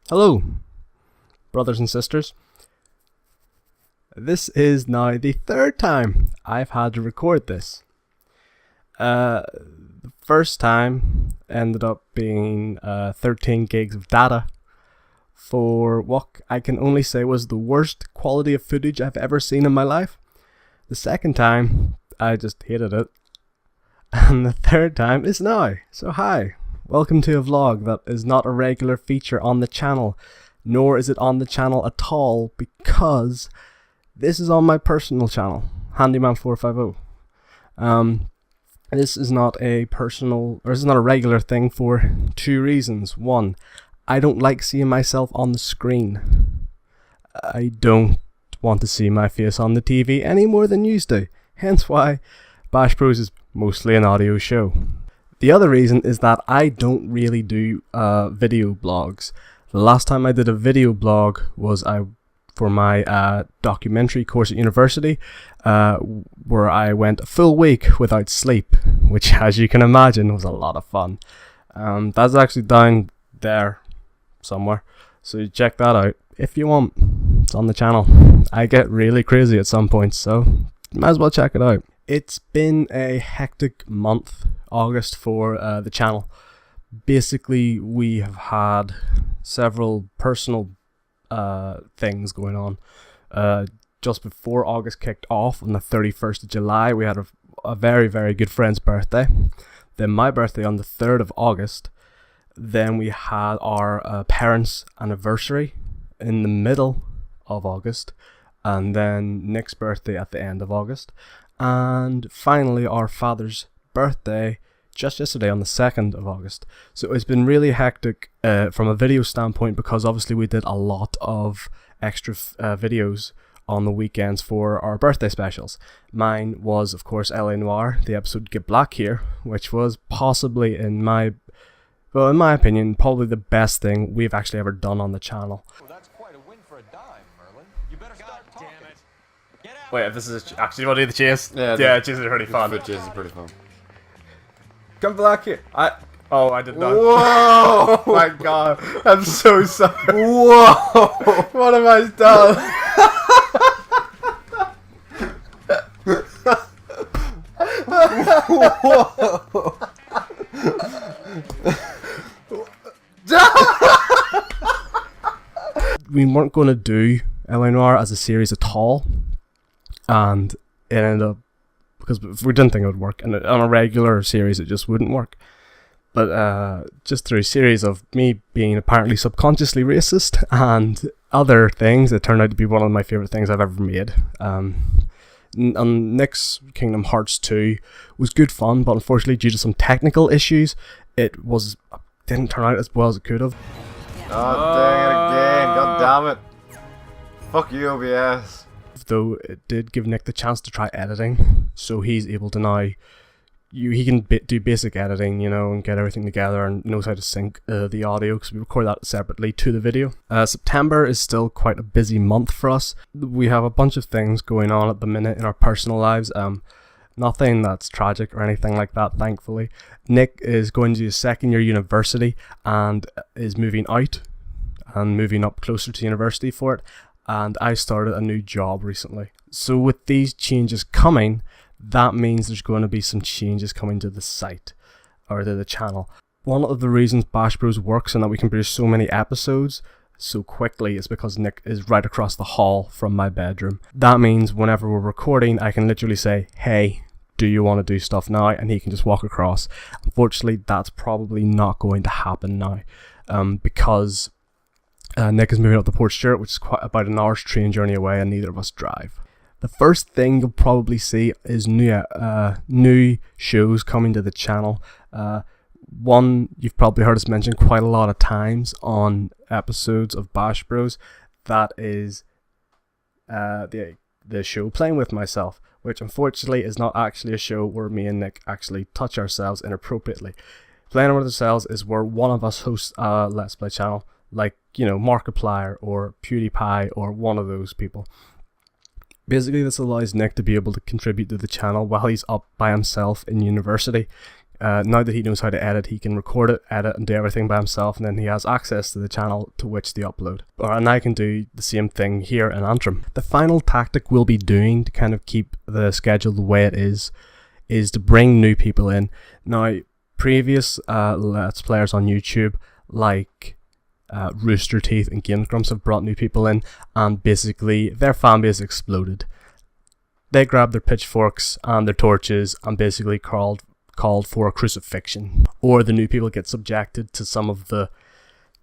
Hello, brothers and sisters. This is now the third time I've had to record this. The first time ended up being 13 gigs of data for what I can only say was the worst quality of footage I've ever seen in my life. The second time, I just hated it. And the third time is now. So hi. Welcome to a vlog that is not a regular feature on the channel, nor is it on the channel at all, because this is on my personal channel, Handyman450. This is not a regular thing for two reasons. One, I don't like seeing myself on the screen. I don't want to see my face on the TV any more than you do, hence why Bash Bros is mostly an audio show. The other reason is that I don't really do video blogs. The last time I did a video blog was for my documentary course at university, where I went a full week without sleep, which, as you can imagine, was a lot of fun. That's actually down there somewhere, so check that out if you want. It's on the channel. I get really crazy at some points, so might as well check it out. It's been a hectic month, August, for the channel. Basically, we have had several personal things going on. Just before August kicked off, on the 31st of July, we had a very, very good friend's birthday. Then my birthday on the 3rd of August. Then we had our parents' anniversary in the middle of August. And then Nick's birthday at the end of August. And finally our father's birthday just yesterday on the 2nd of August. So it's been really hectic from a video standpoint, because obviously we did a lot of extra videos on the weekends for our birthday specials. Mine was, of course, LA Noire, the episode Get Black Here, which was possibly, in my opinion, probably the best thing we've actually ever done on the channel. Well, that's quite a win for a dime, Merlin. You better start talking. Damn it. Get out. Wait, if this is actually, you want to do the chase? Yeah, chase is pretty fun. The chase is pretty fun. Come back here. I did not. Whoa! Oh my god, I'm so sorry. Whoa! What have I done? We weren't going to do LA Noire as a series at all, and it ended up, because we didn't think it would work, and on a regular series it just wouldn't work. But just through a series of me being apparently subconsciously racist and other things, it turned out to be one of my favourite things I've ever made. Nick's Kingdom Hearts 2 was good fun, but unfortunately due to some technical issues, it didn't turn out as well as it could have. Oh, dang it again. God damn it. Fuck you, OBS. Though it did give Nick the chance to try editing, so he's able to now, he can do basic editing, and get everything together, and knows how to sync the audio, because we record that separately to the video. September is still quite a busy month for us. We have a bunch of things going on at the minute in our personal lives. Nothing that's tragic or anything like that, thankfully. Nick is going to his second year university and is moving out and moving up closer to university for it. And I started a new job recently. So with these changes coming, that means there's going to be some changes coming to the site, or to the channel. One of the reasons Bash Bros works and that we can produce so many episodes so quickly is because Nick is right across the hall from my bedroom. That means whenever we're recording, I can literally say, hey, do you want to do stuff now? And he can just walk across. Unfortunately, that's probably not going to happen now, because Nick is moving up to Port Stewart, which is quite about an hour's train journey away, and neither of us drive. The first thing you'll probably see is new shows coming to the channel. One you've probably heard us mention quite a lot of times on episodes of Bash Bros. That is the show Playing With Myself, which unfortunately is not actually a show where me and Nick actually touch ourselves inappropriately. Playing With Ourselves is where one of us hosts a Let's Play channel, like, Markiplier or PewDiePie or one of those people. Basically, this allows Nick to be able to contribute to the channel while he's up by himself in university. Now that he knows how to edit, he can record it, edit, and do everything by himself, and then he has access to the channel to which they upload. And I can do the same thing here in Antrim. The final tactic we'll be doing to kind of keep the schedule the way it is to bring new people in. Now, previous Let's Players on YouTube, like Rooster Teeth and Game Grumps, have brought new people in, and basically their fan base exploded. They grabbed their pitchforks and their torches and basically called for a crucifixion. Or the new people get subjected to some of the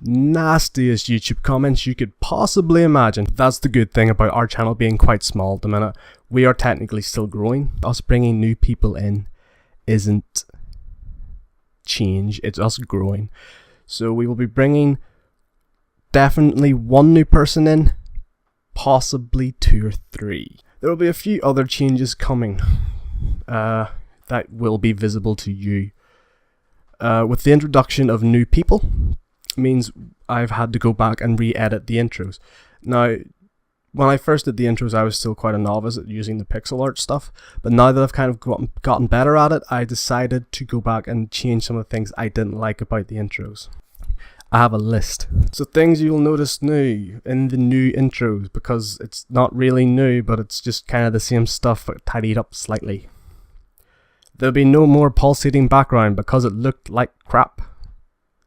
nastiest YouTube comments you could possibly imagine. That's the good thing about our channel being quite small at the minute. We are technically still growing. Us bringing new people in isn't change, it's us growing. So we will be bringing definitely one new person in, possibly 2 or 3. There will be a few other changes coming that will be visible to you. With the introduction of new people, means I've had to go back and re-edit the intros. Now, when I first did the intros, I was still quite a novice at using the pixel art stuff, but now that I've kind of gotten better at it, I decided to go back and change some of the things I didn't like about the intros. I have a list. So things you'll notice new in the new intros, because it's not really new, but it's just kind of the same stuff but tidied up slightly. There'll be no more pulsating background because it looked like crap.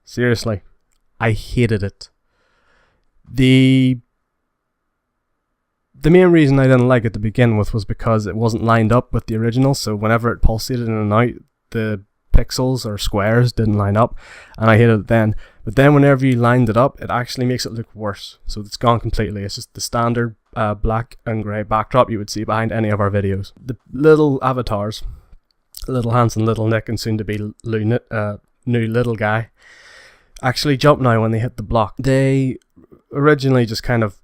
Seriously, I hated it. The main reason I didn't like it to begin with was because it wasn't lined up with the original, so whenever it pulsated in and out, the pixels or squares didn't line up, and I hated it then. But then whenever you lined it up, it actually makes it look worse. So it's gone completely. It's just the standard black and grey backdrop you would see behind any of our videos. The little avatars, Little Hanson, Little Nick, and soon to be new little guy, actually jump now when they hit the block. They originally just kind of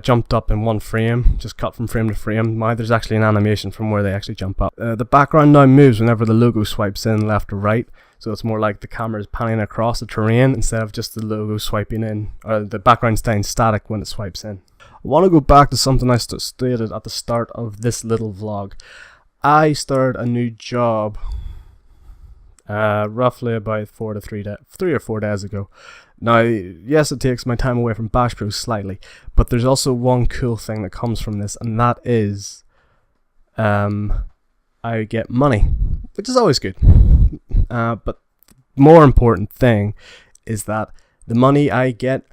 jumped up in one frame, just cut from frame to frame. Now there's actually an animation from where they actually jump up. The background now moves whenever the logo swipes in left or right, so it's more like the camera is panning across the terrain instead of just the logo swiping in, or the background staying static when it swipes in. I want to go back to something I stated at the start of this little vlog. I started a new job roughly about 3 or 4 days ago. Now, yes, it takes my time away from Bash Bros slightly, but there's also one cool thing that comes from this, and that is I get money, which is always good. But more important thing is that the money I get,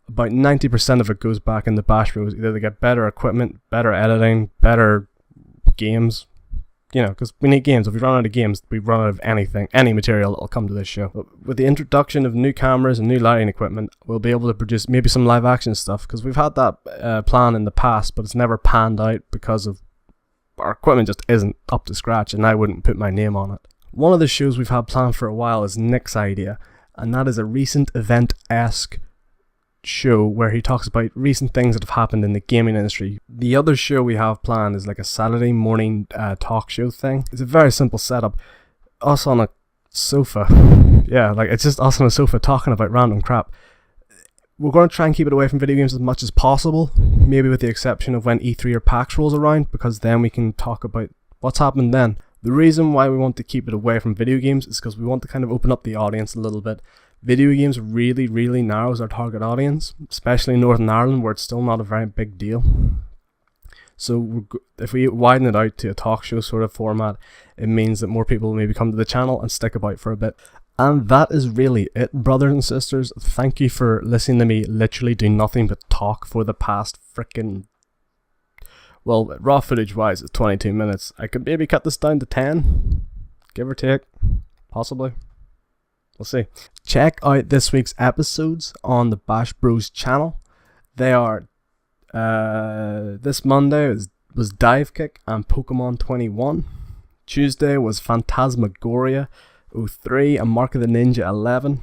about 90% of it goes back into Bash Bros. Either they get better equipment, better editing, better games. You know, because we need games. If we run out of games, we run out of anything, any material that will come to this show. But with the introduction of new cameras and new lighting equipment, we'll be able to produce maybe some live action stuff, because we've had that plan in the past, but it's never panned out because of our equipment just isn't up to scratch, and I wouldn't put my name on it. One of the shows we've had planned for a while is Nick's idea, and that is a recent event-esque show where he talks about recent things that have happened in the gaming industry. The other show we have planned is like a Saturday morning talk show thing. It's a very simple setup. Us on a sofa. Yeah, like it's just us on a sofa talking about random crap. We're going to try and keep it away from video games as much as possible, maybe with the exception of when E3 or PAX rolls around, because then we can talk about what's happened then. The reason why we want to keep it away from video games is because we want to kind of open up the audience a little bit. Video games really narrows our target audience, especially in Northern Ireland where it's still not a very big deal. So if we widen it out to a talk show sort of format, it means that more people will maybe come to the channel and stick about for a bit. And that is really it, brothers and sisters. Thank you for listening to me literally do nothing but talk for the past frickin'... Well, raw footage wise it's 22 minutes. I could maybe cut this down to 10, give or take, possibly. We'll see. Check out this week's episodes on the Bash Bros channel. They are this Monday was Dive Kick and Pokemon 21. Tuesday was Phantasmagoria 03 and Mark of the Ninja 11.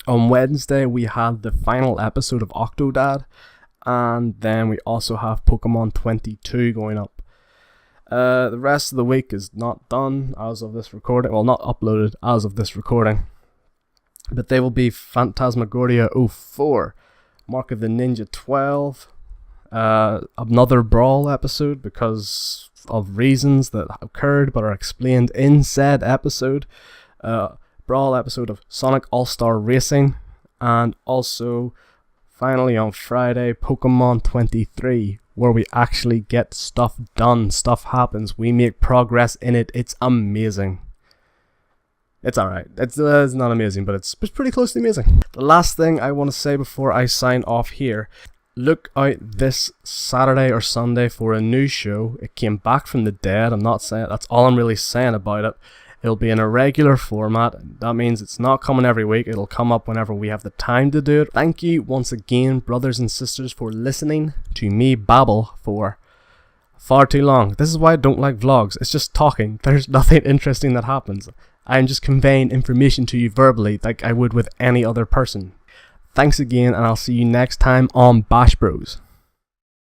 On Wednesday we had the final episode of Octodad, and then we also have Pokemon 22 going up. The rest of the week is not done as of this recording. Well, not uploaded as of this recording. But they will be Phantasmagoria 04, Mark of the Ninja 12, another Brawl episode, because of reasons that occurred but are explained in said episode. Brawl episode of Sonic All-Star Racing, and also finally on Friday, Pokemon 23, where we actually get stuff done, stuff happens, we make progress in it. It's amazing. It's alright. It's not amazing, but it's pretty close to amazing. The last thing I want to say before I sign off here, look out this Saturday or Sunday for a new show. It came back from the dead. I'm not saying, that's all I'm really saying about it. It'll be in a regular format. That means it's not coming every week. It'll come up whenever we have the time to do it. Thank you once again, brothers and sisters, for listening to me babble for far too long. This is why I don't like vlogs. It's just talking. There's nothing interesting that happens. I'm just conveying information to you verbally like I would with any other person. Thanks again, and I'll see you next time on Bash Bros.